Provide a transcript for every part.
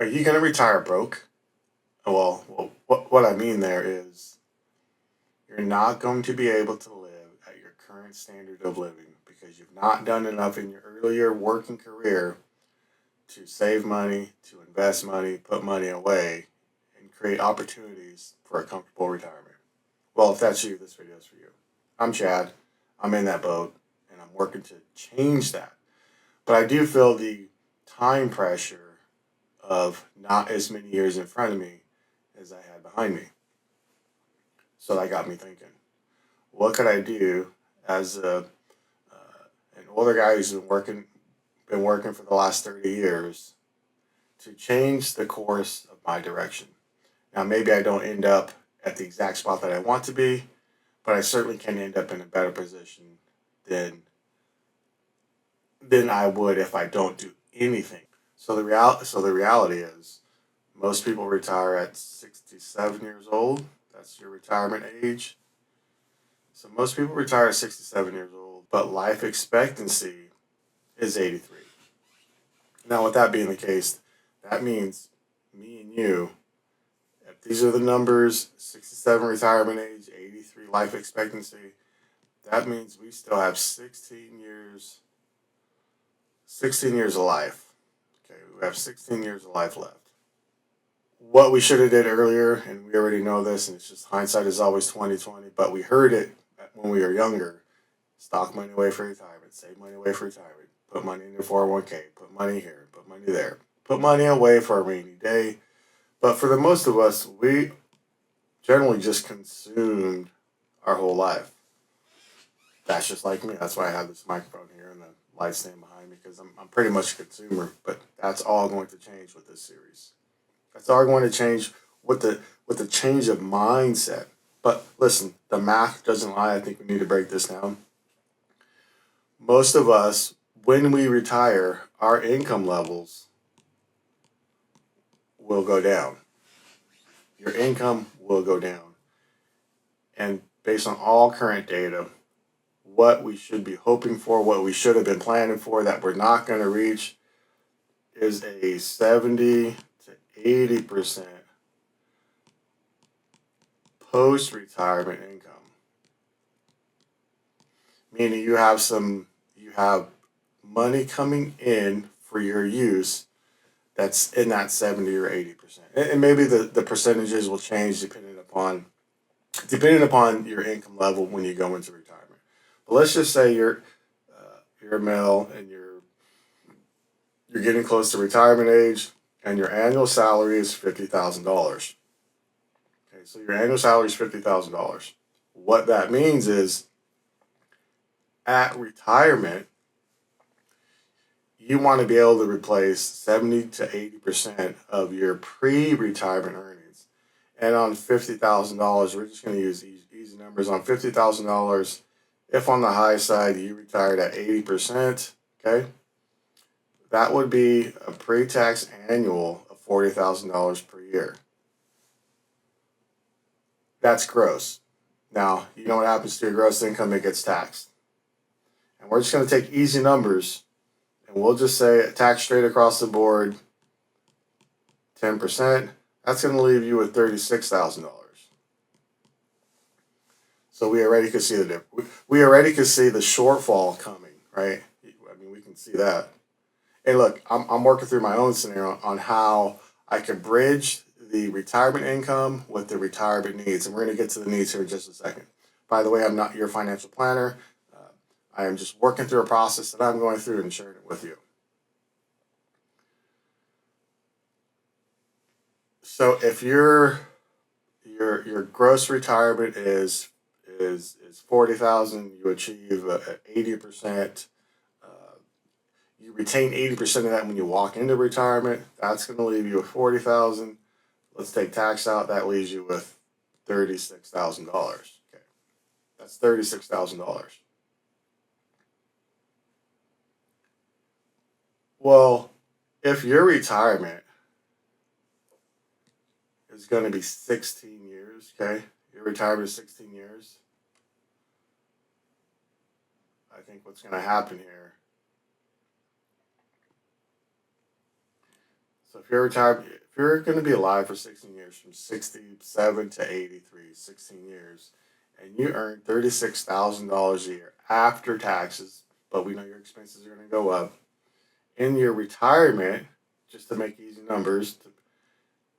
Are you going to retire broke? Well, what I mean there is you're not going to be able to live at your current standard of living because you've not done enough in your earlier working career to save money, to invest money, put money away, and create opportunities for a comfortable retirement. Well, if that's you, this video is for you. I'm Chad. I'm in that boat, and I'm working to change that. But I do feel the time pressure of not as many years in front of me as I had behind me. So that got me thinking, what could I do as an older guy who's been working for the last 30 years to change the course of my direction? Now, maybe I don't end up at the exact spot that I want to be, but I certainly can end up in a better position than I would if I don't do anything. So the reality is, most people retire at 67 years old. That's your retirement age. So most people retire at 67 years old, but life expectancy is 83. Now, with that being the case, that means me and you, if these are the numbers, 67 retirement age, 83 life expectancy, that means we still have 16 years of life. Okay, we have 16 years of life left. What we should have did earlier, and we already know this, and it's just hindsight is always 2020, but we heard it when we were younger. Stock money away for retirement, save money away for retirement, put money in your 401k, put money here, put money there, put money away for a rainy day. But for the most of us, we generally just consumed our whole life. That's just like me. That's why I have this microphone here and the light stand behind me, because I'm pretty much a consumer. But that's all going to change with this series. That's all going to change with the change of mindset. But listen, the math doesn't lie. I think we need to break this down. Most of us, when we retire, our income levels will go down. Your income will go down. And based on all current data, what we should be hoping for, what we should have been planning for that we're not going to reach, is a 70 to 80% post-retirement income. Meaning you have money coming in for your use that's in that 70 or 80%. And maybe the percentages will change depending upon your income level when you go into retirement. But let's just say you're a male and you're getting close to retirement age, and your annual salary is $50,000. Okay, so your annual salary is $50,000. What that means is, at retirement, you want to be able to replace 70 to 80% of your pre-retirement earnings. And on $50,000, we're just going to use easy numbers. On $50,000, if on the high side you retired at 80%, okay, that would be a pre-tax annual of $40,000 per year. That's gross. Now, you know what happens to your gross income? It gets taxed. And we're just going to take easy numbers, and we'll just say tax straight across the board, 10%. That's going to leave you with $36,000. So we already could see we already could see the shortfall coming, right? I mean, we can see that. And look, I'm working through my own scenario on how I could bridge the retirement income with the retirement needs, and we're going to get to the needs here in just a second. By the way, I'm not your financial planner. I am just working through a process that I'm going through and sharing it with you. So if your gross retirement is 40,000, you achieve 80%. You retain 80% of that when you walk into retirement. That's going to leave you with 40,000. Let's take tax out. That leaves you with $36,000. Okay, that's $36,000. Well, if your retirement is going to be 16 years, okay, your retirement is 16 years, I think what's going to happen here. So if you're retired, if you're going to be alive for 16 years, from 67 to 83, 16 years, and you earn $36,000 a year after taxes, but we know your expenses are going to go up, in your retirement, just to make easy numbers,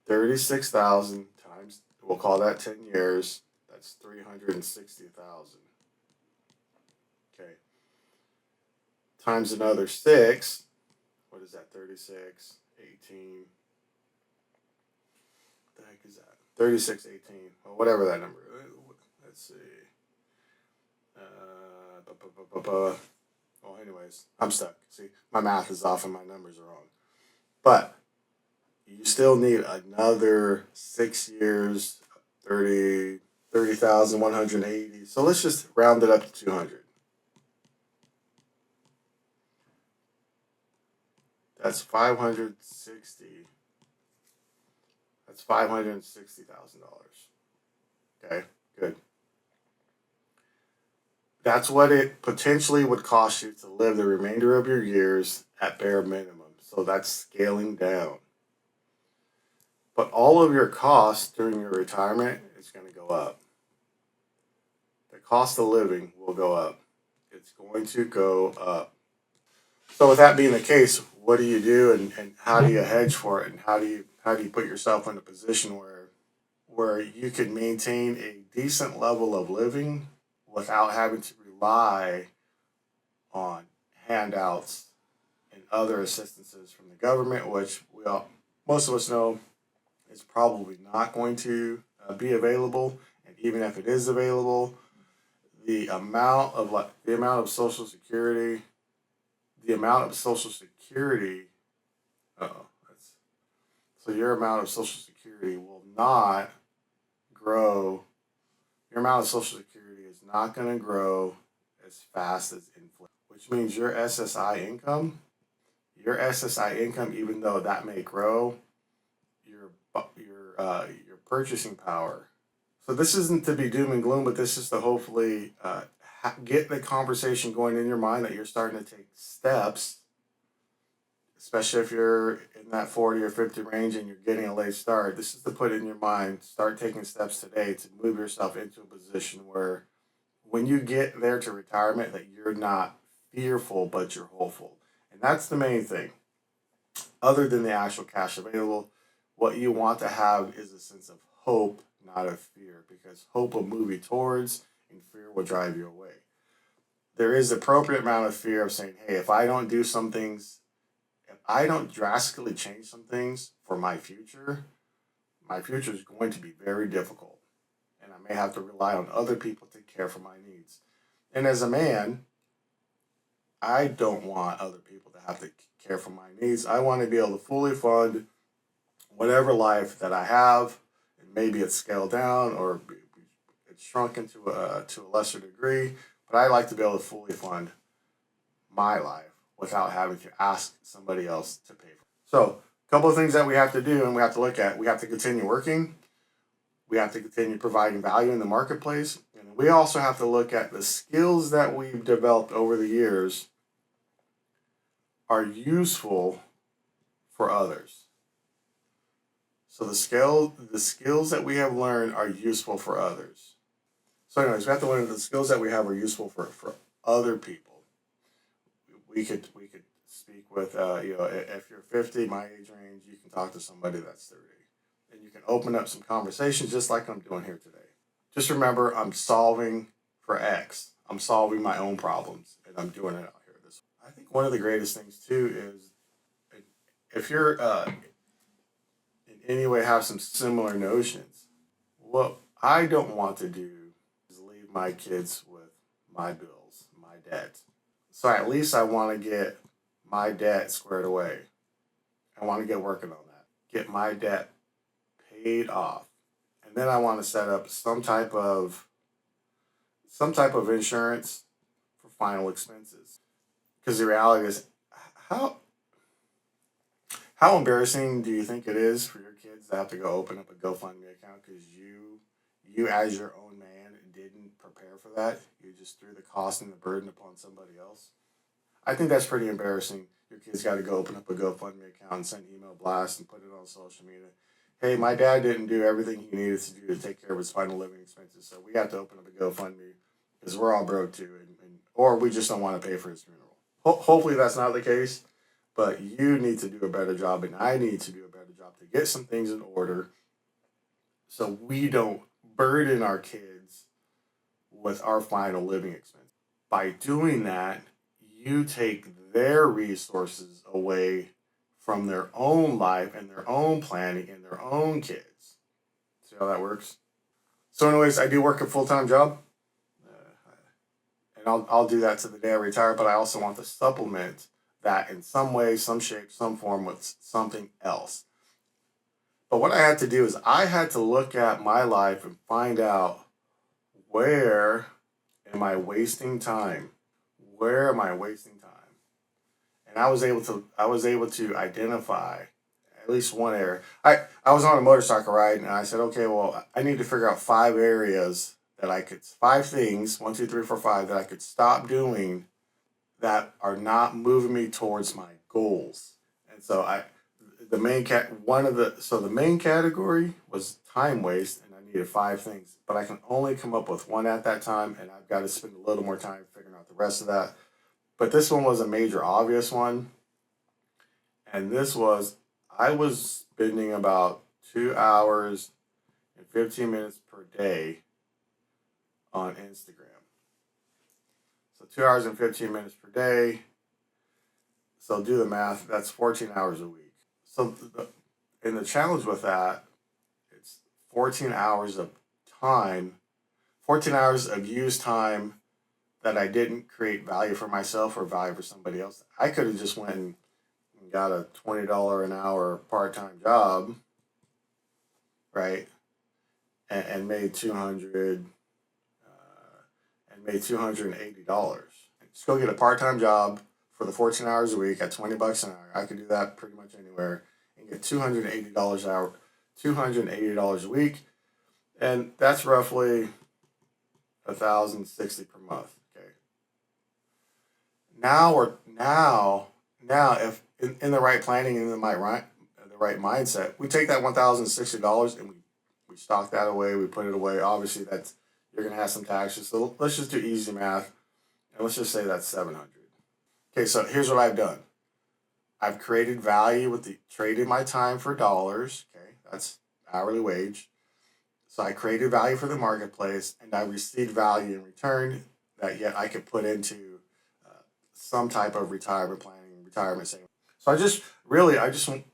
36,000 times, we'll call that 10 years, that's 360,000. Okay. Times another 6, what is that? 36, 18. What the heck is that? 36, 18. Well, whatever that number is. Let's see. Well, anyways, I'm stuck. See, my math is off and my numbers are wrong. But you still need another 6 years, 30,180. So let's just round it up to 200. That's 560. That's $560,000. Okay, good. That's what it potentially would cost you to live the remainder of your years at bare minimum. So that's scaling down. But all of your costs during your retirement is going to go up. The cost of living will go up. It's going to go up. So with that being the case, what do you do, and how do you hedge for it, and how do you put yourself in a position where you can maintain a decent level of living without having to rely on handouts and other assistances from the government, which most of us know is probably not going to be available. And even if it is available, the amount of Social Security, the amount of Social Security, that's so your amount of Social Security will not grow. Your amount of Social Security is not going to grow as fast as inflation, which means your SSI income, even though that may grow, your purchasing power. So this isn't to be doom and gloom, but this is to hopefully get the conversation going in your mind that you're starting to take steps, especially if you're in that 40 or 50 range and you're getting a late start. This is to put in your mind, start taking steps today to move yourself into a position where when you get there to retirement, that you're not fearful, but you're hopeful. And that's the main thing. Other than the actual cash available, what you want to have is a sense of hope, not of fear, because hope will move you towards and fear will drive you away. There is the appropriate amount of fear of saying, hey, if I don't do some things, if I don't drastically change some things for my future is going to be very difficult. And I may have to rely on other people to care for my needs. And as a man, I don't want other people to have to care for my needs. I want to be able to fully fund whatever life that I have, and maybe it's scaled down or it's shrunken to a lesser degree. But I like to be able to fully fund my life without having to ask somebody else to pay for it. So, a couple of things that we have to do and we have to look at. We have to continue working. We have to continue providing value in the marketplace. And we also have to look at the skills that we've developed over the years are useful for others. So the skills that we have learned are useful for others. So anyways, we have to learn that the skills that we have are useful for other people. We could speak with if you're 50, my age range, you can talk to somebody that's 30. And you can open up some conversations just like I'm doing here today. Just remember, I'm solving for X. I'm solving my own problems, and I'm doing it out here this way. I think one of the greatest things too is if you're in any way have some similar notions. What I don't want to do is leave my kids with my bills, my debt. So at least I want to get my debt squared away. I want to get working on that. Get my debt paid off. And then I want to set up some type of insurance for final expenses. Because the reality is, how how embarrassing do you think it is for your kids to have to go open up a GoFundMe account because you as your own man didn't prepare for that? You just threw the cost and the burden upon somebody else. I think that's pretty embarrassing. Your kids got to go open up a GoFundMe account and send email blasts and put it on social media. Hey, my dad didn't do everything he needed to do to take care of his final living expenses, so we have to open up a GoFundMe because we're all broke too, or we just don't want to pay for his funeral. Hopefully that's not the case, but you need to do a better job, and I need to do a better job to get some things in order so we don't burden our kids with our final living expenses. By doing that, you take their resources away from their own life and their own planning and their own kids. See how that works? So, anyways, I do work a full time job, and I'll do that to the day I retire. But I also want to supplement that in some way, some shape, some form with something else. But what I had to do is I had to look at my life and find out, where am I wasting time? Where am I wasting time? And I was able to identify at least one area. I was on a motorcycle ride, and I said, okay, well, I need to figure out 5 areas that I could, 5 things, 1, 2, 3, 4, 5, that I could stop doing that are not moving me towards my goals. And so the main the main category was time waste, and I needed 5 things, but I can only come up with one at that time, and I've got to spend a little more time figuring out the rest of that. But this one was a major obvious one, and this was, I was spending about 2 hours and 15 minutes per day on Instagram. So 2 hours and 15 minutes per day. So do the math. That's 14 hours a week. So and the challenge with that, it's 14 hours of time, 14 hours of used time that I didn't create value for myself or value for somebody else. I could have just went and got a $20 an hour part time job, right, and made 200 and made $280. Just go get a part time job for the 14 hours a week at $20 an hour. I could do that pretty much anywhere and get $280 an hour, $280 a week, and that's roughly 1,060 per month. Okay. Now if in the right planning and in the right mindset, we take that $1,060 and we stock that away. We put it away. Obviously, that's, you're gonna have some taxes. So let's just do easy math, and let's just say that's 700. Okay, so here's what I've done. I've created value with the traded my time for dollars. Okay, that's hourly wage. So I created value for the marketplace, and I received value in return that yet I could put into some type of retirement planning, retirement saving. So I just want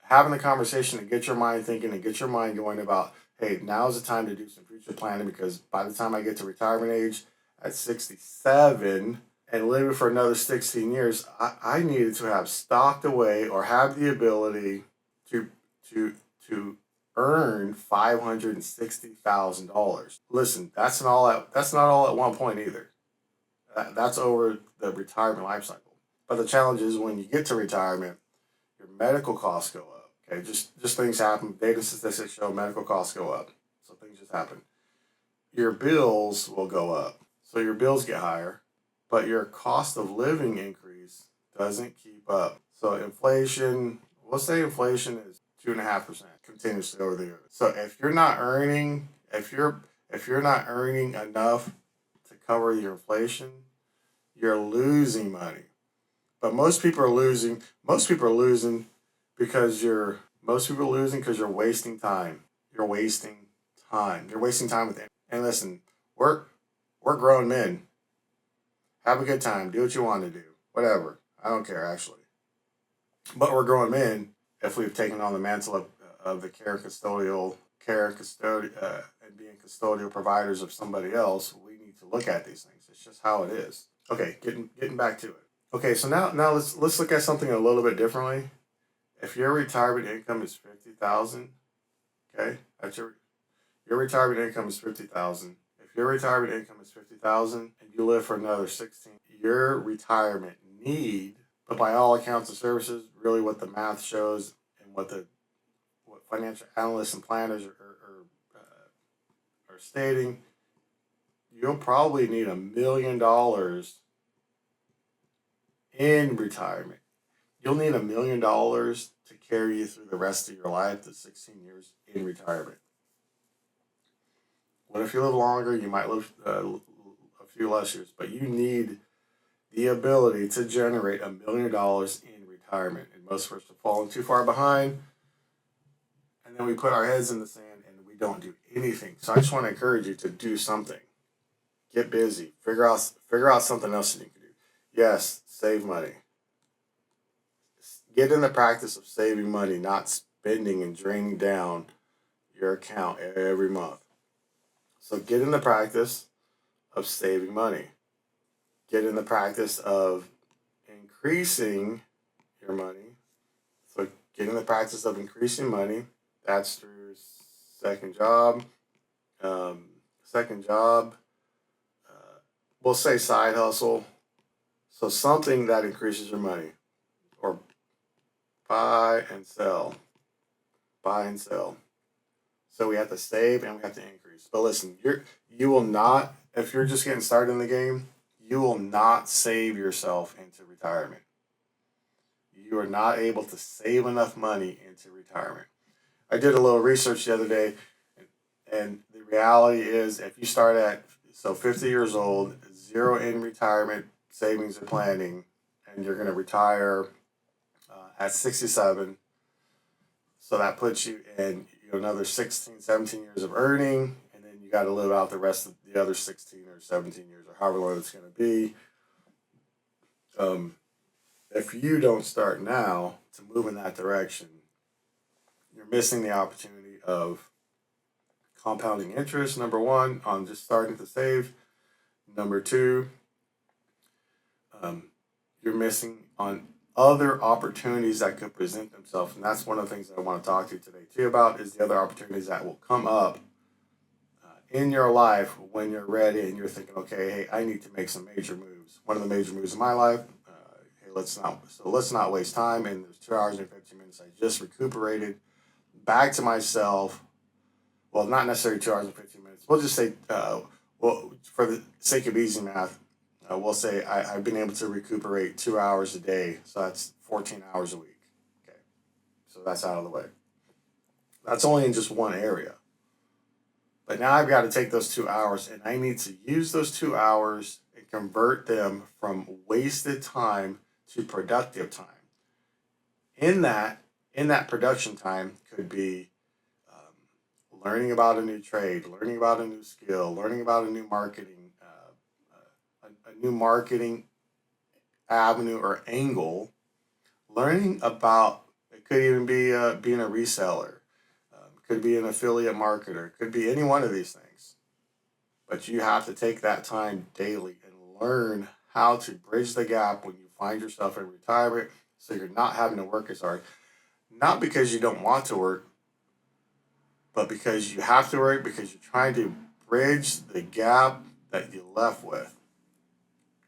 having a conversation to get your mind thinking and get your mind going about, hey, now's the time to do some future planning, because by the time I get to retirement age at 67 and living for another 16 years, I needed to have stocked away or have the ability to to to earn $560,000. Listen, that's not all at one point either. That's over the retirement life cycle. But the challenge is when you get to retirement, your medical costs go up. Okay, just things happen. Data statistics show medical costs go up. So things just happen. Your bills will go up. So your bills get higher, but your cost of living increase doesn't keep up. So inflation, let's say inflation is 2.5% continuously over the year. So if you're not earning enough to cover your inflation, you're losing money. But most people are losing because you're wasting time. You're wasting time. You're wasting time with it. And listen, we're grown men. Have a good time. Do what you want to do. Whatever. I don't care actually. But we're grown men if we've taken on the mantle of the and being custodial providers of somebody else. We need to look at these things. It's just how it is. Okay, getting back to it. Okay, so now let's look at something a little bit differently. If your retirement income is 50,000, okay, that's your retirement income is 50,000. If your retirement income is 50,000 and you live for another 16, your retirement need, but by all accounts of services, really what the math shows and what financial analysts and planners are stating, you'll probably need $1 million in retirement. You'll need $1 million to carry you through the rest of your life, the 16 years in retirement. What if you live longer? You might live a few less years, but you need the ability to generate $1 million in retirement. And most of us have fallen too far behind, and then we put our heads in the sand and we don't do anything. So I just want to encourage you to do something. Get busy. Figure out something else that you can do. Yes, save money. Get in the practice of saving money, not spending and draining down your account every month. So get in the practice of saving money. Get in the practice of increasing your money. So get in the practice of increasing money. That's through second job. Second job. We'll say side hustle. So something that increases your money, or buy and sell. Buy and sell. So we have to save and we have to increase. But listen, you will not, if you're just getting started in the game, you will not save yourself into retirement. You are not able to save enough money into retirement. I did a little research the other day, and the reality is if you start at 50 years old, zero in retirement savings or planning, and you're going to retire at 67, so that puts you in another 16, 17 years of earning, and then you got to live out the rest of the other 16 or 17 years, or however long it's going to be. If you don't start now to move in that direction, you're missing the opportunity of compounding interest, number one, on just starting to save. Number two, you're missing on other opportunities that could present themselves. And that's one of the things that I want to talk to you today too about, is the other opportunities that will come up in your life when you're ready and you're thinking, okay, hey, I need to make some major moves. One of the major moves in my life, hey, let's not waste time. And there's 2 hours and 15 minutes. I just recuperated back to myself. Well, not necessarily 2 hours and 15 minutes. We'll just say, well, for the sake of easy math, we'll say I've been able to recuperate 2 hours a day. So that's 14 hours a week. Okay. So that's out of the way. That's only in just one area. But now I've got to take those 2 hours and I need to use those 2 hours and convert them from wasted time to productive time. In that production time could be learning about a new trade, learning about a new skill, learning about a new marketing, a new marketing avenue or angle, learning about, it could even be being a reseller, could be an affiliate marketer, could be any one of these things. But you have to take that time daily and learn how to bridge the gap when you find yourself in retirement, so you're not having to work as hard. Not because you don't want to work, but because you have to work, because you're trying to bridge the gap that you left with.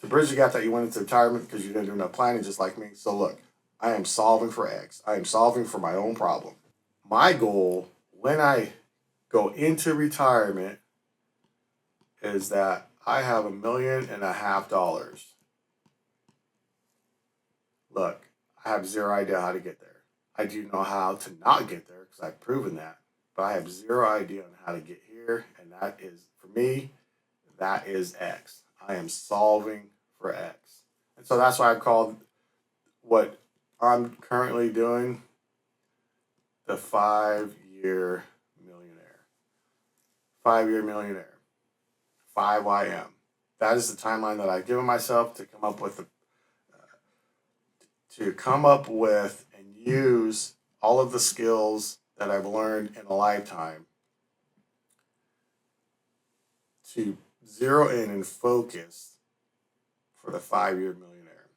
To bridge the gap that you went into retirement because you didn't do enough planning, just like me. So look, I am solving for X. I am solving for my own problem. My goal when I go into retirement is that I have $1.5 million. Look, I have zero idea how to get there. I do know how to not get there because I've proven that. But I have zero idea on how to get here. And that is, for me, that is X. I am solving for X. And so that's why I've called what I'm currently doing the 5-year millionaire. 5-year millionaire. 5YM. That is the timeline that I've given myself to come up with and use all of the skills that I've learned in a lifetime to zero in and focus for the 5-year millionaire.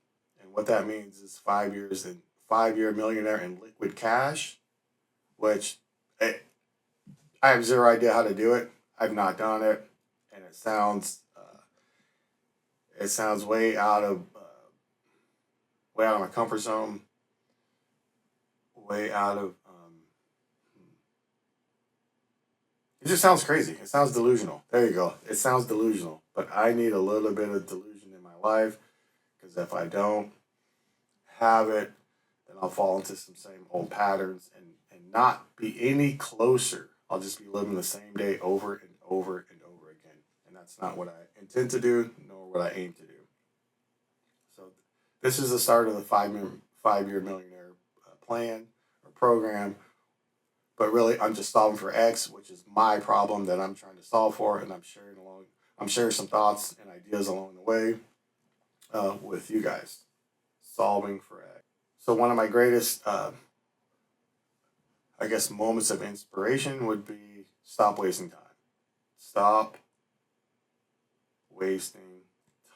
And what that means is 5 years and 5-year millionaire in liquid cash, which I have zero idea how to do it. I've not done it, and it sounds way out of my comfort zone, way out of. It just sounds crazy. It sounds delusional. There you go. It sounds delusional, but I need a little bit of delusion in my life, because if I don't, have it, then I'll fall into some same old patterns and not be any closer. I'll just be living the same day over and over and over again. And that's not what I intend to do, nor what I aim to do. So this is the start of the 5 year millionaire plan or program. But really, I'm just solving for X, which is my problem that I'm trying to solve for, and I'm sharing some thoughts and ideas along the way with you guys. Solving for X. So one of my greatest, I guess, moments of inspiration would be stop wasting time. Stop wasting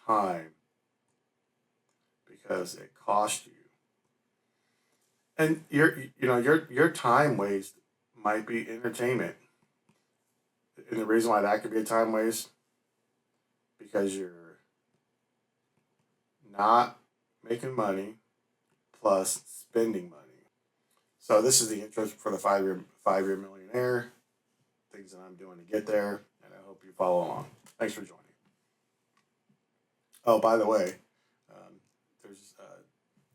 time because it costs you. And your time waste might be entertainment. And the reason why that could be a time waste because you're not making money plus spending money. So this is the intro for the 5 year millionaire. Things that I'm doing to get there, and I hope you follow along. Thanks for joining. Oh, by the way, um,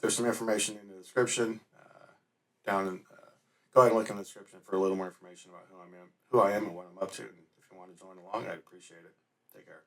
there's some information in the description. Down in Go ahead and look in the description for a little more information about who I am, and what I'm up to. And if you want to join along, I'd appreciate it. Take care.